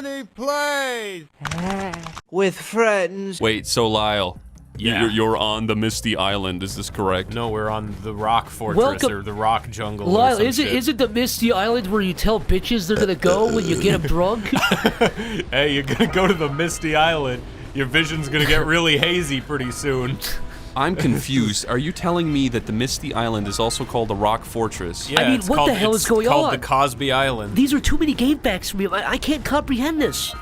Oneyplays! With friends. Wait, so Lyle, Yeah. you're on the Misty Island, is this correct? No, we're on the rock fortress or the rock jungle. Lyle, or is some it the Misty Island where you tell bitches they're gonna go when you get them drunk? Hey, you're gonna go to the Misty Island. Your vision's gonna get really hazy pretty soon. I'm confused. Are you telling me that the Misty Island is also called the Rock Fortress? Yeah, I mean, it's what called, the hell is going It's called on? the Cosby Island. These are too many game facts for me. I can't comprehend this.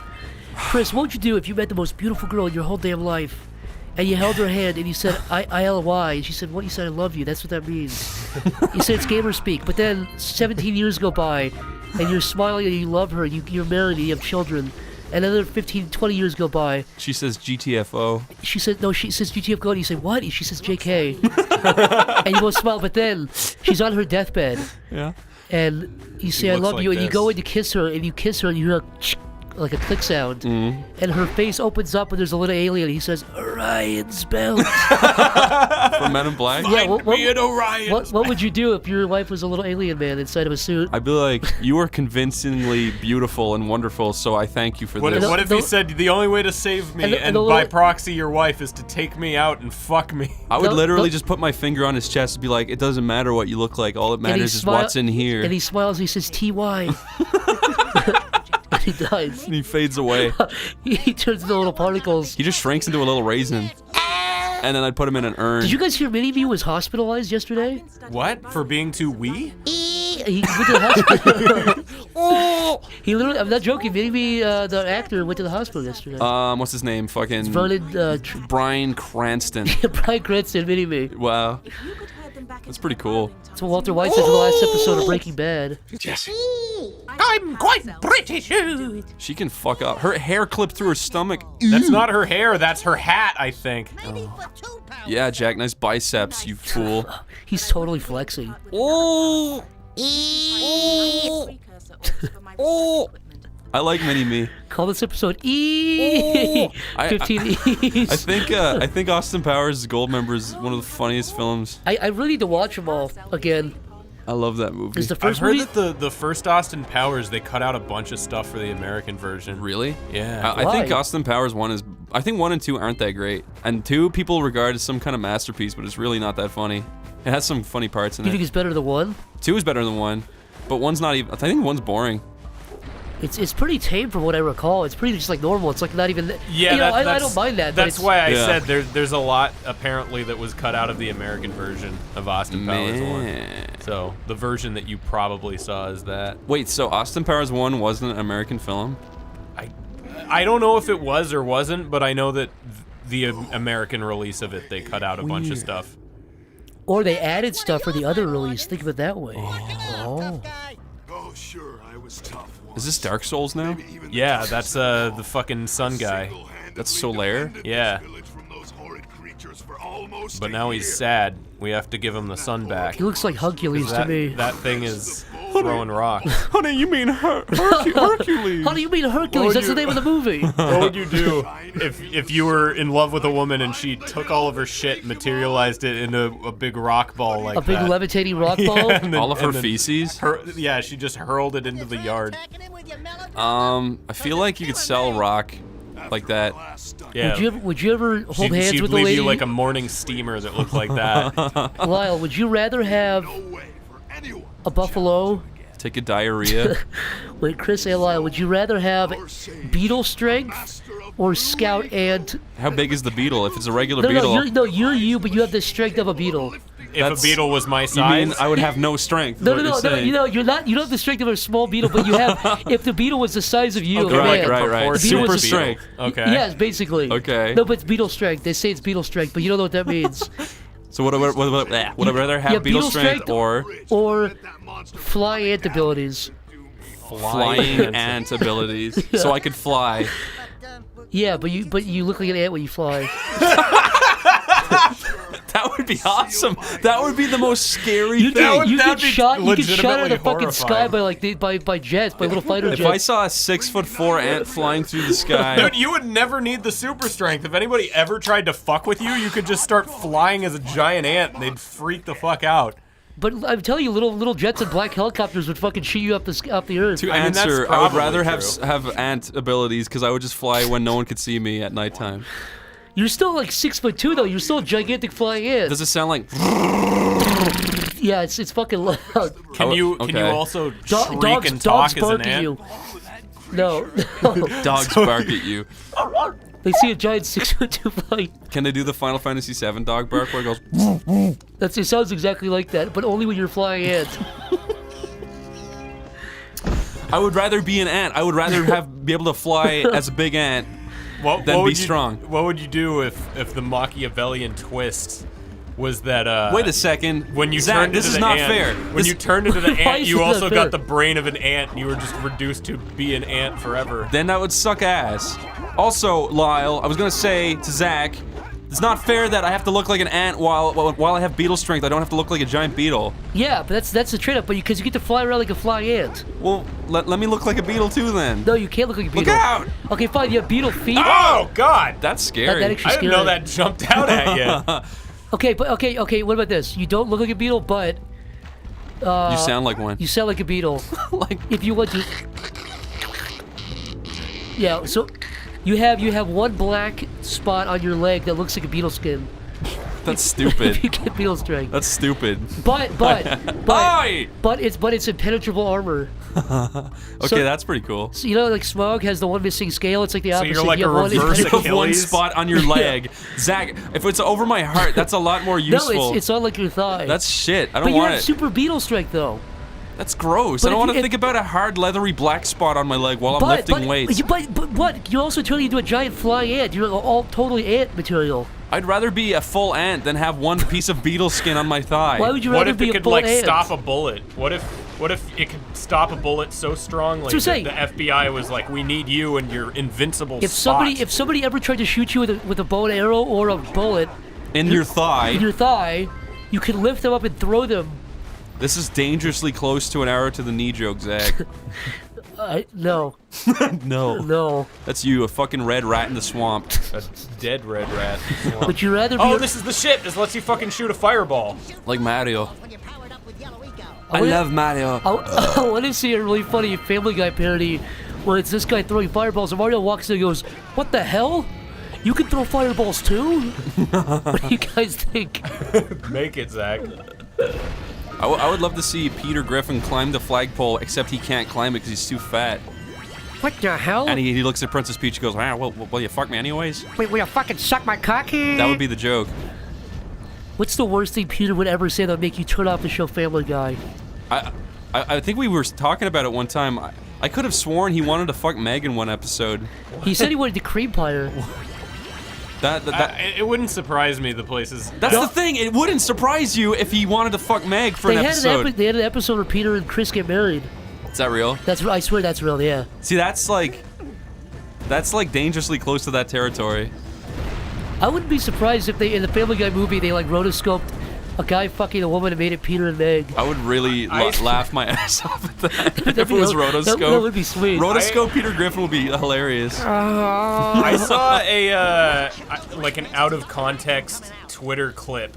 Chris, what would you do if you met the most beautiful girl in your whole damn life, and you held her hand and you said I-L-Y, and she said, what? You said, I love you. That's what that means. You said it's gamer speak, but then 17 years go by, and you're smiling and you love her, you're married and you have children, and another 15, 20 years go by. She says GTFO. She said, no, she says GTFO, and you say, what? And she says JK. And you both smile, but then she's on her deathbed. Yeah. And you say, I looks love like you, and you this. go in to kiss her, and you kiss her, and you hear like a click sound. And her face opens up, and there's a little alien, and he says, Orion's belt. From Men in Black? Yeah, Me and Orion. what would you do if your wife was a little alien man inside of a suit? I'd be like, you are convincingly beautiful and wonderful, so I thank you for What this. if he said the only way to save me and the by little- proxy your wife is to take me out and fuck me? I would No, literally no. just put my finger on his chest and be like, it doesn't matter what you look like, all that And he matters is smile- what's in here. And he smiles, and he says, TY. And he dies. And he fades away. He turns into little particles. He just shrinks into a little raisin. And then I'd put him in an urn. Did you guys hear Mini-Me was hospitalized yesterday? What? For being too wee? He went to the hospital. He literally, I'm not joking, Mini-Me, the actor, went to the hospital yesterday. What's his name? Fucking Vernon, Bryan Cranston. Bryan Cranston, Mini-Me. Wow. That's pretty cool. That's what Walter White said in the last episode of Breaking Bad. I'm quite British. She can fuck up. Her hair clipped through her stomach. That's not her hair, that's her hat, I think. Yeah, Jack, nice biceps, you fool. He's totally flexing. Oh! Oh! I like Mini-Me. Call this episode E. 15 E's. I think Austin Powers' Goldmember is one of the funniest films. I really need to watch them all again. I love that movie. Is the I've first heard movie? that the first Austin Powers, they cut out a bunch of stuff for the American version. Really? Yeah. I think Why? Austin Powers 1 is... I think 1 and 2 aren't that great. And 2 people regard as some kind of masterpiece, but it's really not that funny. It has some funny parts in You think it. it's better than one? 2 is better than 1, but 1's not even... I think 1's boring. It's pretty tame from what I recall. It's pretty just like normal. It's like not even. Yeah, you know, I that's, don't mind that. But That's it's, why I Yeah. said there's a lot apparently that was cut out of the American version of Austin Powers 1. So the version that you probably saw is that. Wait, so Austin Powers 1 wasn't an American film? I don't know if it was or wasn't, but I know that the American release of it, they cut out a bunch of stuff. Or they added stuff for the other release. Think of it that way. Oh. Oh, sure, I was tough. Is this Dark Souls now? Yeah, that's the fucking sun guy. That's Solaire? Yeah. But now he's sad. We have to give him the sun back. He looks like Hercules to That, me. that thing is throwing rocks. Honey, you mean Hercules? How do you mean Hercules? That's the name of the movie. What would you do if you were in love with a woman and she took all of her shit and materialized it into a big rock ball like A big that? levitating rock ball? Yeah, and then- All of her and then feces? yeah, she just hurled it into the yard. I feel like you could sell rock like that. Yeah. Would you ever hold hands she'd with a leave lady? you like a morning steamer that looked like that. Lyle, would you rather have a buffalo? Take a diarrhea. Wait, Chris and Lyle, would you rather have beetle strength or scout ant? How big is the beetle? If it's a regular No, beetle, you're you, but you have the strength of a beetle. If a beetle was my you size, mean I would have no strength? is No, what no, you're no, no. saying. You know, you don't have the strength of a small beetle, but you have. If the beetle was the size of you, Okay, a Right, man. right, right. proportion Beetle Super was a- strength. Okay. Yes, basically. Okay. No, but it's beetle strength. They say it's beetle strength, but you don't know what that means. So would I rather have Yeah, beetle strength or or fly ant abilities. flying ant abilities? So I could fly. Yeah, but you look like an ant when you fly. That would be awesome. That would be the most scary You thing. get, you that'd get be shot. You get shot out of the legitimately fucking sky horrifying. by jets, by little fighter If jets. I saw a 6'4" ant flying through the sky, Dude, you would never need the super strength. If anybody ever tried to fuck with you, you could just start flying as a giant ant and they'd freak the fuck out. But I'm telling you, little jets and black helicopters would fucking shoot you up the earth. To I mean, that's answer, I would probably rather true. have ant abilities because I would just fly when no one could see me at nighttime. You're still like 6'2" though. You're still a gigantic flying ant. Does it sound like? Yeah, it's fucking loud. Can you okay. also Do- shriek and talk dogs as an bark at ant? you. No. Dogs bark at you. They see a giant 6'2" flying. Can they do the Final Fantasy VII dog bark where it goes? It sounds exactly like that, but only when you're flying ant. I would rather be an ant. I would rather be able to fly as a big ant than be would strong. What would you do if the Machiavellian twist was that? Wait a second. When you Zach, turned this into is the not ant, fair. When you turned into the Why ant, is you it not also fair? got the brain of an ant, and you were just reduced to be an ant forever. Then that would suck ass. Also, Lyle, I was gonna say to Zach, it's not fair that I have to look like an ant while I have beetle strength. I don't have to look like a giant beetle. Yeah, but that's the trade-off. But because you get to fly around like a flying ant. Well, let me look like a beetle too then. No, you can't look like a beetle. Look out! Okay, fine. You have beetle feet. Oh God! That's scary. That actually- I didn't know scary. that jumped out at you. Okay, but okay. What about this? You don't look like a beetle, but you sound like one. you sound like a beetle. Like If you want to. Yeah. So, you have one black spot on your leg that looks like a beetle skin. that's If stupid. you get beetle strength. That's stupid. But Oi! it's impenetrable armor. Okay, So- that's pretty cool. So you know, like Smog has the one missing scale. It's like the So opposite. you're like You a have one reverse You impenetrable- have one Achilles? spot on your leg. Zach, if it's over my heart, that's a lot more No, useful. it's on like your thigh. That's shit. I but don't you want have it. super beetle strength though. That's gross. But I don't if want you- to if- think about a hard, leathery black spot on my leg while I'm lifting weights. But what? You're also turning into a giant flying ant. You're all totally ant material. I'd rather be a full ant than have one piece of beetle skin on my thigh. Why would you What rather if be it a could full like ant? stop a bullet? What if it could stop a bullet so strongly That's what I'm that the FBI was like, "We need you and your invincible If spot." somebody ever tried to shoot you with a bow and arrow or a bullet in your thigh. in your thigh, you could lift them up and throw them. This is dangerously close to an arrow to the knee joke, Zach. No, no. That's you, a fucking red rat in the swamp. a dead red rat. Would you rather be? Oh, this is the ship. This lets you fucking shoot a fireball. Like Mario. When you're powered up with yellow eco. I love Mario. I want to see a really funny Family Guy parody where it's this guy throwing fireballs and Mario walks in and goes, "What the hell? You can throw fireballs too?" What do you guys think? Make it, Zach. I would love to see Peter Griffin climb the flagpole, except he can't climb it because he's too fat. What the hell? And he looks at Princess Peach and goes, ah, well, will you fuck me anyways? Wait, will you fucking suck my cock? That would be the joke. What's the worst thing Peter would ever say that would make you turn off the show Family Guy? I think we were talking about it one time. I could have sworn he wanted to fuck Meg in one episode. He said he wanted to cream pie her. It wouldn't surprise me. The places. That's the thing. It wouldn't surprise you if he wanted to fuck Meg for an episode. They had an episode where Peter and Chris get married. Is that real? I swear that's real, yeah. See, that's like dangerously close to that territory. I wouldn't be surprised if they, in the Family Guy movie, they like rotoscoped a guy fucking a woman and made it Peter and Meg. I would really laugh my ass off at that if it was rotoscope. That would be sweet. Rotoscope Peter Griffin would be hilarious. I saw a like an out of context Twitter clip.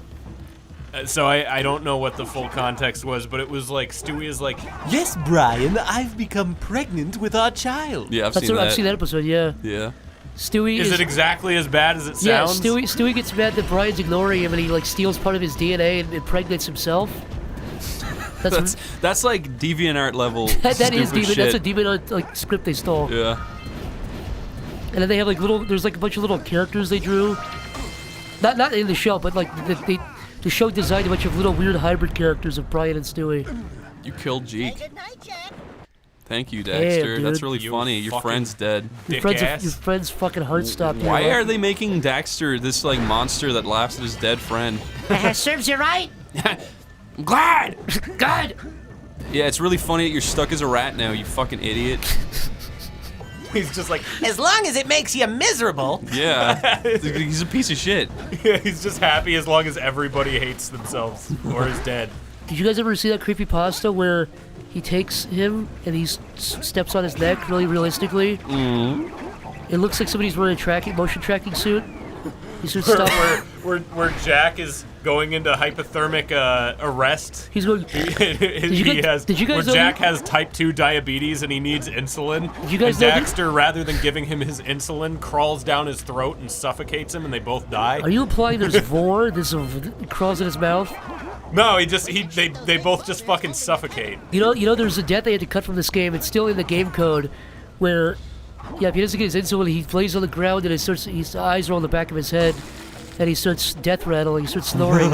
So I don't know what the full context was, but it was like Stewie is like, Yes, Brian, I've become pregnant with our child. Yeah, I've I've seen that episode, yeah. Yeah. Stewie is it exactly as bad as it Yeah, sounds? Stewie gets mad that Brian's ignoring him and he like steals part of his DNA and impregnates himself. That's like DeviantArt level. That is stupid Demon. shit. That's a DeviantArt like script they stole. Yeah. And then they have like there's like a bunch of little characters they drew. Not in the show, but like the show designed a bunch of little weird hybrid characters of Brian and Stewie. You killed Jeek. Good night, Jack. Thank you, Damn, Daxter. dude. That's really You funny. Your fucking friend's dead. Dick Your ass. friend's fucking heart stopped. Why are they making Daxter this like monster that laughs at his dead friend? Serves you right. I'm glad. God? Yeah, it's really funny that you're stuck as a rat now. You fucking idiot. He's just like, As long as it makes you miserable. Yeah. He's a piece of shit. he's just happy as long as everybody hates themselves or is dead. Did you guys ever see that creepypasta where he takes him and he steps on his neck really realistically? Mm-hmm. It looks like somebody's wearing a motion tracking suit. He starts stopping. where Jack is going into hypothermic arrest. He's going. Did you guys where know Jack has type 2 diabetes and he needs insulin. Did you guys and know Daxter, rather than giving him his insulin, crawls down his throat and suffocates him, and they both die. Are you implying there's vor? There's crawls in his mouth? No, they both just fucking suffocate. You know, there's a death they had to cut from this game. It's still in the game code, where, yeah, if he doesn't get his insulin, he lays on the ground and his eyes are on the back of his head, and he starts death rattling. He starts snoring.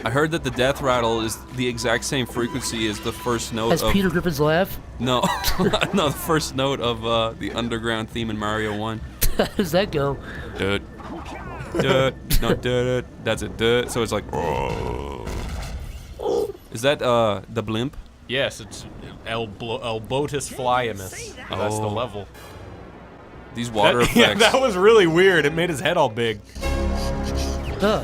I heard that the death rattle is the exact same frequency as the first note As of... Peter Griffin's laugh. No, no, the first note of the underground theme in Mario 1. How does that go? Duh. Duh. No, duh. That's it. Duh. So it's like... Is that the blimp? Yes, it's El Botus Flyamus. Oh. That's the level. These water effects. Yeah, that was really weird. It made his head all big. Huh.